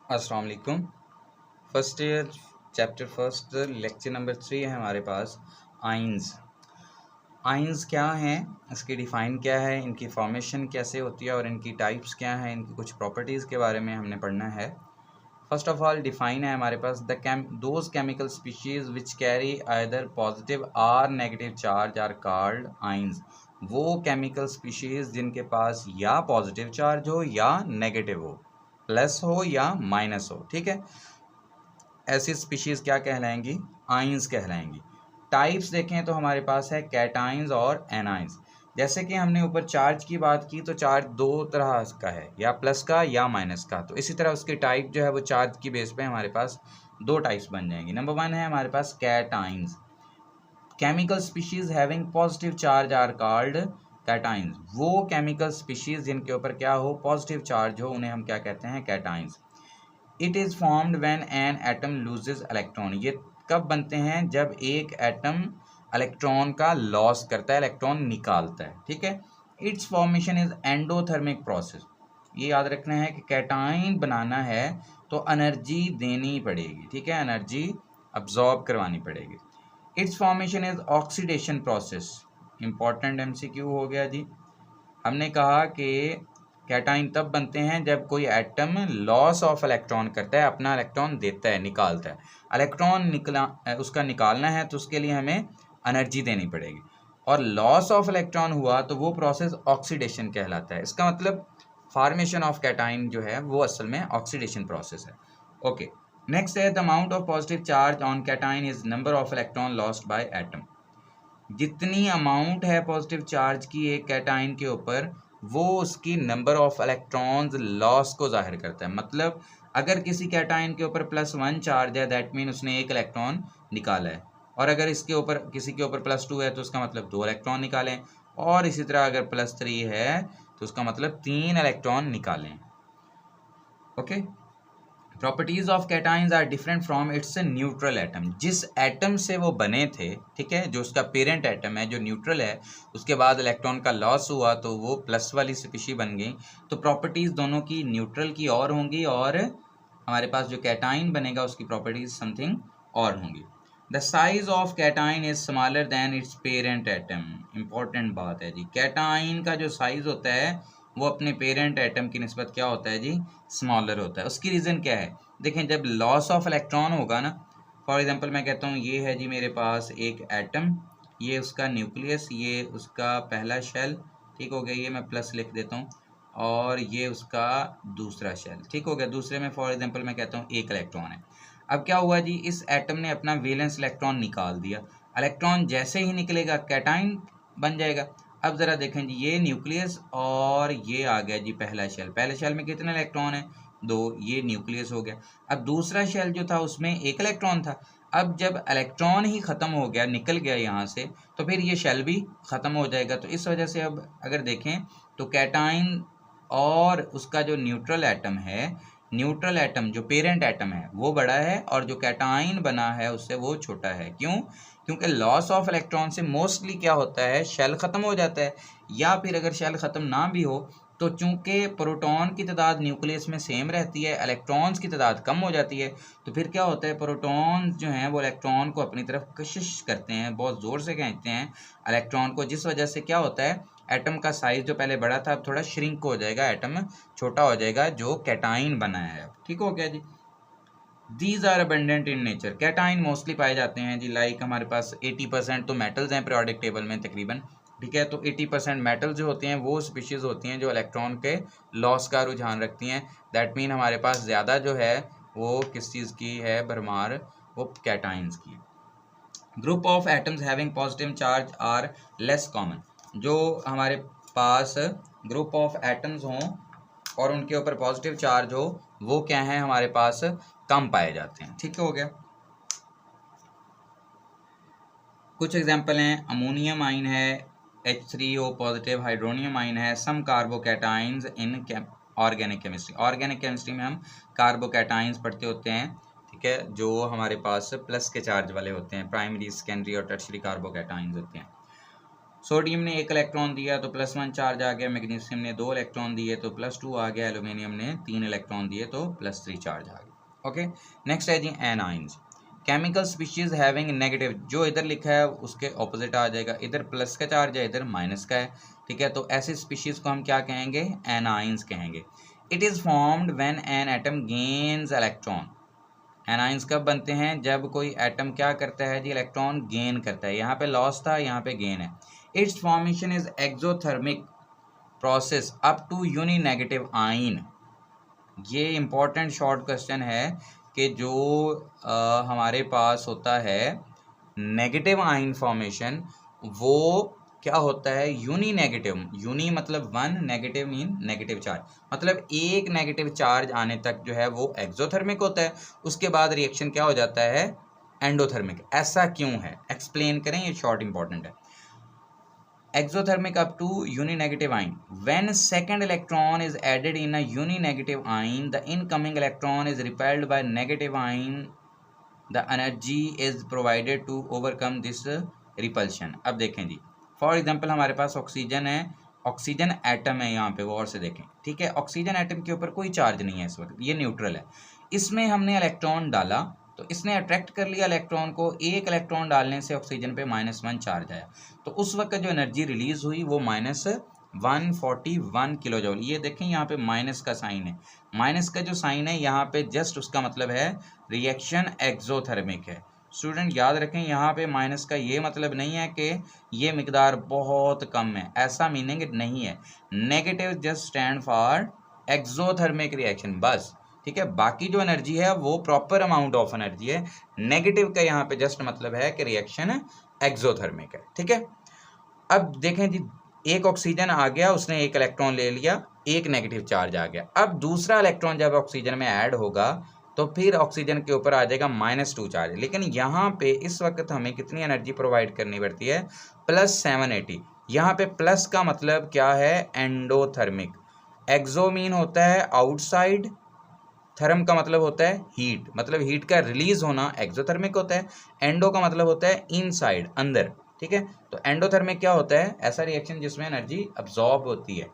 अस्सलाम वालेकुम। First year chapter first lecture number 3 है हमारे पास। आइंस क्या हैं, इसकी डिफ़ाइन क्या है, इनकी फॉर्मेशन कैसे होती है और इनकी टाइप्स क्या हैं, इनकी कुछ प्रॉपर्टीज़ के बारे में हमने पढ़ना है। फर्स्ट ऑफ ऑल डिफ़ाइन है हमारे पास those chemical species which carry either positive और negative charge are called ions. वो केमिकल स्पीशीज़ जिनके पास या पॉजिटिव चार्ज हो या नेगेटिव हो, प्लस हो या माइनस हो, ठीक है, ऐसी स्पीशीज़ क्या कहलाएंगी? आइंस कहलाएंगी। टाइप्स देखें तो हमारे पास है कैटाइंस और एनाइंस। जैसे कि हमने ऊपर चार्ज की बात की तो चार्ज दो तरह का है, या प्लस का या माइनस का। तो इसी तरह उसकी टाइप जो है वो चार्ज की बेस पे हमारे पास दो टाइप्स बन जाएंगी। नंबर 1 है हमारे पास cations. Chemical species having positive charge are called cations. वो केमिकल स्पीशीज जिनके ऊपर क्या हो, पॉजिटिव चार्ज हो, उन्हें हम क्या कहते हैं? Cations. It is formed when an atom loses electron. ये कब बनते हैं? जब एक एटम इलेक्ट्रॉन का लॉस करता है, इलेक्ट्रॉन निकालता है, ठीक है। Its formation is endothermic process. ये याद रखना है कि कैटाइन बनाना है तो एनर्जी देनी पड़ेगी, ठीक है, एनर्जी अब्जॉर्ब करवानी पड़ेगी। It's formation is oxidation process. Important MCQ हो गया जी। हमने कहा कि कैटाइन तब बनते हैं जब कोई एटम लॉस ऑफ इलेक्ट्रॉन करता है, अपना इलेक्ट्रॉन देता है, निकालता है। इलेक्ट्रॉन उसका निकालना है तो उसके लिए हमें एनर्जी देनी पड़ेगी, और लॉस ऑफ इलेक्ट्रॉन हुआ तो वो प्रोसेस ऑक्सीडेशन कहलाता है। इसका मतलब फॉर्मेशन ऑफ कैटाइन जो है वो असल में ऑक्सीडेशन प्रोसेस है। ओके, नेक्स्ट है the amount of positive charge on cation is number of electron lost by atom. जितनी अमाउंट है पॉजिटिव चार्ज की एक कैटाइन के ऊपर, वो उसकी नंबर ऑफ इलेक्ट्रॉन्स लॉस को जाहिर करता है। मतलब अगर किसी कैटाइन के ऊपर +1 चार्ज है, दैट मीन उसने एक इलेक्ट्रॉन निकाला है, और अगर इसके ऊपर किसी के ऊपर +2 है तो उसका मतलब 2 इलेक्ट्रॉन निकालें, और इसी तरह अगर +3 है तो उसका मतलब 3 इलेक्ट्रॉन निकालें। Okay, properties of cations are different from its neutral atom. जिस एटम से वो बने थे, ठीक है, जो उसका पेरेंट एटम है, जो न्यूट्रल है, उसके बाद इलेक्ट्रॉन का लॉस हुआ तो वो प्लस वाली स्पीशी बन गई। तो प्रॉपर्टीज दोनों की न्यूट्रल की और होंगी, और हमारे पास जो कैटाइन बनेगा उसकी प्रॉपर्टीज समथिंग और होंगी। The size of cation is smaller than its parent atom. Important बात है जी, कैटाइन का जो साइज होता है वो अपने पेरेंट एटम की निस्बत क्या होता है जी? स्मॉलर होता है। उसकी रीज़न क्या है? देखें, जब लॉस ऑफ इलेक्ट्रॉन होगा ना, फॉर एग्जांपल मैं कहता हूँ ये है जी मेरे पास एक एटम, ये उसका न्यूक्लियस, ये उसका पहला शेल, ठीक हो गया, ये मैं प्लस लिख देता हूँ, और ये उसका दूसरा शेल, ठीक हो गया। दूसरे में फॉर एग्जांपल मैं कहता हूँ एक इलेक्ट्रॉन है। अब क्या हुआ जी, इस एटम ने अपना वैलेंस इलेक्ट्रॉन निकाल दिया। इलेक्ट्रॉन जैसे ही निकलेगा कैटाइन बन जाएगा। अब ज़रा देखें जी, ये न्यूक्लियस और ये आ गया जी पहला शेल। पहले शेल में कितने इलेक्ट्रॉन है? 2, ये न्यूक्लियस हो गया। अब दूसरा शेल जो था उसमें एक इलेक्ट्रॉन था। अब जब इलेक्ट्रॉन ही ख़त्म हो गया, निकल गया यहाँ से, तो फिर ये शेल भी ख़त्म हो जाएगा। तो इस वजह से अब अगर देखें तो कैटाइन और उसका जो न्यूट्रल एटम है, न्यूट्रल एटम जो पेरेंट एटम है वो बड़ा है, और जो कैटाइन बना है उससे वो छोटा है। क्यों? क्योंकि लॉस ऑफ इलेक्ट्रॉन से मोस्टली क्या होता है, शेल ख़त्म हो जाता है, या फिर अगर शेल ख़त्म ना भी हो तो चूंकि प्रोटॉन की तादाद न्यूक्लियस में सेम रहती है, इलेक्ट्रॉन्स की तादाद कम हो जाती है, तो फिर क्या होता है, प्रोटॉन जो हैं वो इलेक्ट्रॉन को अपनी तरफ कशिश करते हैं, बहुत ज़ोर से खींचते हैं इलेक्ट्रॉन को, जिस वजह से क्या होता है, एटम का साइज जो पहले बड़ा था अब थोड़ा श्रिंक हो जाएगा, एटम छोटा हो जाएगा, जो कैटाइन बना है। ठीक हो गया जी। These are abundant in nature. Cation mostly पाए जाते हैं जी, लाइक हमारे पास 80% तो मेटल्स हैं पीरियोडिक टेबल में तकरीबन, ठीक है। तो 80% मेटल्स जो होते हैं वो स्पीशीज़ होती हैं जो इलेक्ट्रॉन के लॉस का रुझान रखती हैं। दैट मीन हमारे पास ज़्यादा जो है वो किस चीज़ की है भरमार, वो कैटाइंस की। Group of atoms having positive charge are less common. जो हमारे पास ग्रुप ऑफ एटम्स हों और उनके ऊपर पॉजिटिव चार्ज हो, वो क्या है, हमारे पास कम पाए जाते हैं। ठीक हो गया। कुछ एग्जांपल हैं, अमोनियम आइन है, H3O पॉजिटिव, हाइड्रोनियम आइन है, some carbocations in organic chemistry. Organic chemistry में हम कार्बोकैटाइंस पढ़ते होते हैं, ठीक है, जो हमारे पास प्लस के चार्ज वाले होते हैं, प्राइमरी, सेकेंडरी और टर्शरी कार्बोकैटाइंस होते हैं। सोडियम ने 1 इलेक्ट्रॉन दिया तो +1 चार्ज आ गया, मैग्नीशियम ने 2 इलेक्ट्रॉन दिए तो +2 आ गया, एल्यूमिनियम ने 3 इलेक्ट्रॉन दिए तो +3 चार्ज आ गया। ओके, नेक्स्ट है जी anions. Chemical species having negative, जो इधर लिखा है उसके ऑपोजिट आ जाएगा, इधर प्लस का चार्ज है इधर माइनस का है, ठीक है। तो ऐसी स्पीशीज को हम क्या कहेंगे, एनाइंस कहेंगे। It is formed when an atom gains electron. Anions कब बनते हैं, जब कोई एटम क्या करता है जी, इलेक्ट्रॉन गेन करता है। यहाँ पे लॉस था, यहाँ पे गेन है। Its formation is exothermic process up to uni negative ion. ये इंपॉर्टेंट शॉर्ट क्वेश्चन है कि जो हमारे पास होता है नेगेटिव आइन फॉर्मेशन, वो क्या होता है, यूनी नेगेटिव। यूनी मतलब 1, नेगेटिव मीन नेगेटिव चार्ज, मतलब एक नेगेटिव चार्ज आने तक जो है वो एक्सोथर्मिक होता है। उसके बाद रिएक्शन क्या हो जाता है, एंडोथर्मिक। ऐसा क्यों है, एक्सप्लेन करें, ये शॉर्ट इंपॉर्टेंट है। Exothermic up to uninegative ion. When second electron is added in a uninegative ion, the incoming electron is repelled by negative ion. The energy is provided to overcome this repulsion. अब देखें जी, for example हमारे पास oxygen है, oxygen atom है, यहाँ पे गौर से देखें, ठीक है। ऑक्सीजन एटम के ऊपर कोई चार्ज नहीं है इस वक्त, ये न्यूट्रल है। इसमें हमने इलेक्ट्रॉन डाला तो इसने अट्रैक्ट कर लिया इलेक्ट्रॉन को, एक इलेक्ट्रॉन डालने से ऑक्सीजन पे -1 चार्ज आया, तो उस वक्त जो एनर्जी रिलीज हुई वो -141 किलो जूल। ये देखें यहाँ पे माइनस का साइन है, माइनस का जो साइन है यहाँ पे जस्ट उसका मतलब है रिएक्शन एक्सोथर्मिक है। स्टूडेंट याद रखें, यहाँ पे माइनस का ये मतलब नहीं है कि ये मिकदार बहुत कम है, ऐसा मीनिंग नहीं है। Negative just stand for exothermic reaction बस, ठीक है। बाकी जो एनर्जी है वो प्रॉपर अमाउंट ऑफ एनर्जी है। नेगेटिव का यहाँ पे जस्ट मतलब है कि रिएक्शन एक्सोथर्मिक है, ठीक है। अब देखें जी, एक ऑक्सीजन आ गया, उसने एक इलेक्ट्रॉन ले लिया, एक नेगेटिव चार्ज आ गया। अब दूसरा इलेक्ट्रॉन जब ऑक्सीजन में ऐड होगा तो फिर ऑक्सीजन के ऊपर आ जाएगा -2 चार्ज। लेकिन यहाँ पे इस वक्त हमें कितनी एनर्जी प्रोवाइड करनी पड़ती है, +780। यहाँ पे प्लस का मतलब क्या है, एंडोथर्मिक। एक्सो मीन होता है आउटसाइड, थर्म का मतलब होता है हीट, मतलब हीट का रिलीज होना एक्सोथर्मिक होता है। एंडो का मतलब होता है इनसाइड, अंदर, ठीक है। तो एंडोथर्मिक क्या होता है, ऐसा रिएक्शन जिसमें एनर्जी अब्जॉर्ब होती है।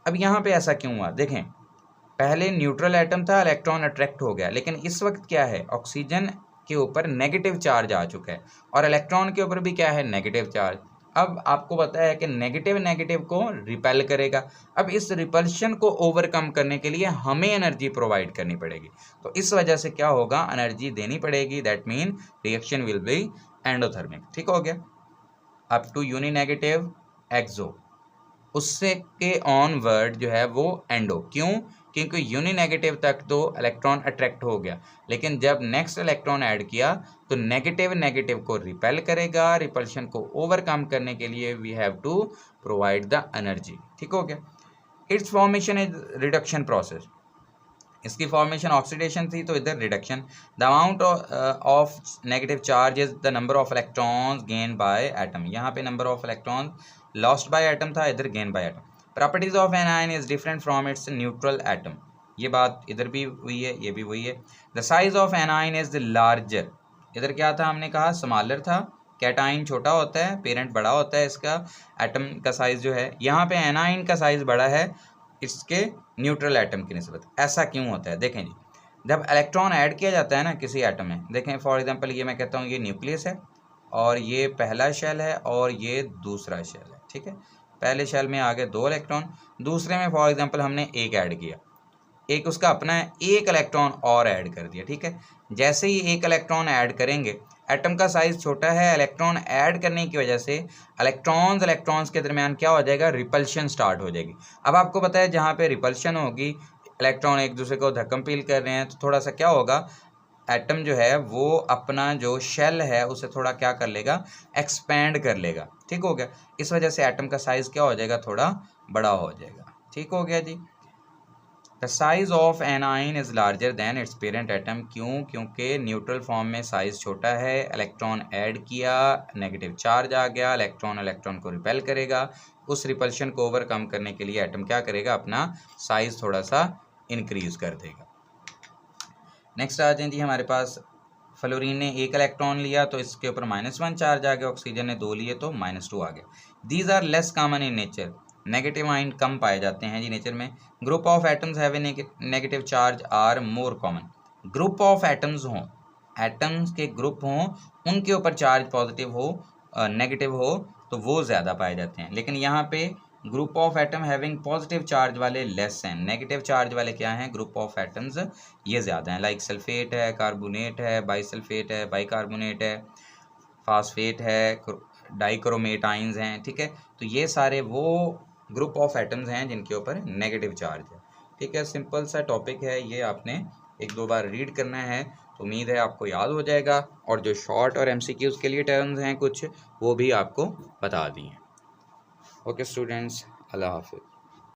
अब यहाँ पे ऐसा क्यों हुआ, देखें, पहले न्यूट्रल एटम था, इलेक्ट्रॉन अट्रैक्ट हो गया, लेकिन इस वक्त क्या है, ऑक्सीजन के ऊपर नेगेटिव चार्ज आ चुका है और इलेक्ट्रॉन के ऊपर भी क्या है, नेगेटिव चार्ज। अब आपको पता है कि नेगेटिव नेगेटिव को रिपेल करेगा। अब इस रिपल्शन को ओवरकम करने के लिए हमें एनर्जी प्रोवाइड करनी पड़ेगी, तो इस वजह से क्या होगा, एनर्जी देनी पड़ेगी। That mean reaction will be endothermic, ठीक हो गया। अप टू यूनी नेगेटिव एक्सो, उससे के ऑनवर्ड जो है वो एंडो। क्यों, क्योंकि यूनी नेगेटिव तक तो इलेक्ट्रॉन अट्रैक्ट हो गया, लेकिन जब नेक्स्ट इलेक्ट्रॉन ऐड किया तो नेगेटिव नेगेटिव को रिपेल करेगा। रिपल्शन को ओवरकम करने के लिए we have to provide the energy, ठीक हो गया। Its formation is reduction process, इसकी फॉर्मेशन ऑक्सीडेशन थी तो इधर reduction. The amount of negative charge is the number of electrons gain by atom. यहाँ पे number of electron lost by atom था, इधर gain by atom. Properties of an ion is different from its neutral atom, ये बात इधर भी हुई है, ये भी हुई है। The size of an ion is larger, इधर क्या था, हमने कहा स्मॉलर था, कैटाइन छोटा होता है, पेरेंट बड़ा होता है, इसका एटम का साइज जो है। यहाँ पे एनाइन का साइज बड़ा है इसके न्यूट्रल एटम की निस्बत। ऐसा क्यों होता है, देखें जी, जब इलेक्ट्रॉन ऐड किया जाता है ना किसी एटम में, देखें फॉर एग्जांपल ये मैं कहता हूँ ये न्यूक्लियस है और ये पहला शेल है और ये दूसरा शेल है, ठीक है। पहले शेल में आ गए 2 इलेक्ट्रॉन, दूसरे में फॉर एग्जांपल हमने एक ऐड किया, एक उसका अपना है, एक इलेक्ट्रॉन और ऐड कर दिया, ठीक है। जैसे ही एक इलेक्ट्रॉन ऐड करेंगे, एटम का साइज छोटा है, इलेक्ट्रॉन ऐड करने की वजह से इलेक्ट्रॉन्स के दरमियान क्या हो जाएगा, रिपल्शन स्टार्ट हो जाएगी। अब आपको पता है जहाँ पे रिपल्शन होगी, इलेक्ट्रॉन एक दूसरे को धक्कम पील कर रहे हैं, तो थोड़ा सा क्या होगा, एटम जो है वो अपना जो शेल है उसे थोड़ा क्या कर लेगा, एक्सपैंड कर लेगा, ठीक हो गया। इस वजह से एटम का साइज क्या हो जाएगा, थोड़ा बड़ा हो जाएगा, ठीक हो गया जी। The size of an ion is larger than its parent atom, क्यों, क्योंकि न्यूट्रल फॉर्म में साइज छोटा है, इलेक्ट्रॉन ऐड किया, नेगेटिव चार्ज आ गया, इलेक्ट्रॉन को रिपेल करेगा। उस रिपल्शन को ओवरकम करने के लिए एटम क्या करेगा, अपना साइज थोड़ा सा इंक्रीज कर देगा। नेक्स्ट आ जाए जी हमारे पास फ्लोरीन ने 1 इलेक्ट्रॉन लिया तो इसके ऊपर -1 चार्ज आ गया, ऑक्सीजन ने 2 लिए तो -2 आ गया। These are less common in nature, negative ion कम पाए जाते हैं जी नेचर में। Group of atoms have a negative charge are more common, group of atoms हों, एटम्स के ग्रुप हों, उनके ऊपर चार्ज पॉजिटिव हो नेगेटिव हो तो वो ज़्यादा पाए जाते हैं। लेकिन यहाँ पे group of atom having positive charge वाले लेस हैं, नेगेटिव चार्ज वाले क्या हैं, ग्रुप ऑफ एटम्स ये ज़्यादा हैं। लाइक सल्फेट है, कार्बोनेट है, बाईसल्फेट है, बाईकार्बोनेट है, फास्फेट है, डाइक्रोमेट आइंस हैं, ठीक है। तो ये सारे वो ग्रुप ऑफ एटम्स हैं जिनके ऊपर नेगेटिव चार्ज है, ठीक है। सिंपल सा टॉपिक है ये, आपने 1-2 बार रीड करना है तो उम्मीद है आपको याद हो जाएगा। और जो शॉर्ट और MCQs के लिए टर्म्स हैं कुछ, वो भी आपको बता दिए। ओके स्टूडेंट्स, अल्लाह हाफिज़।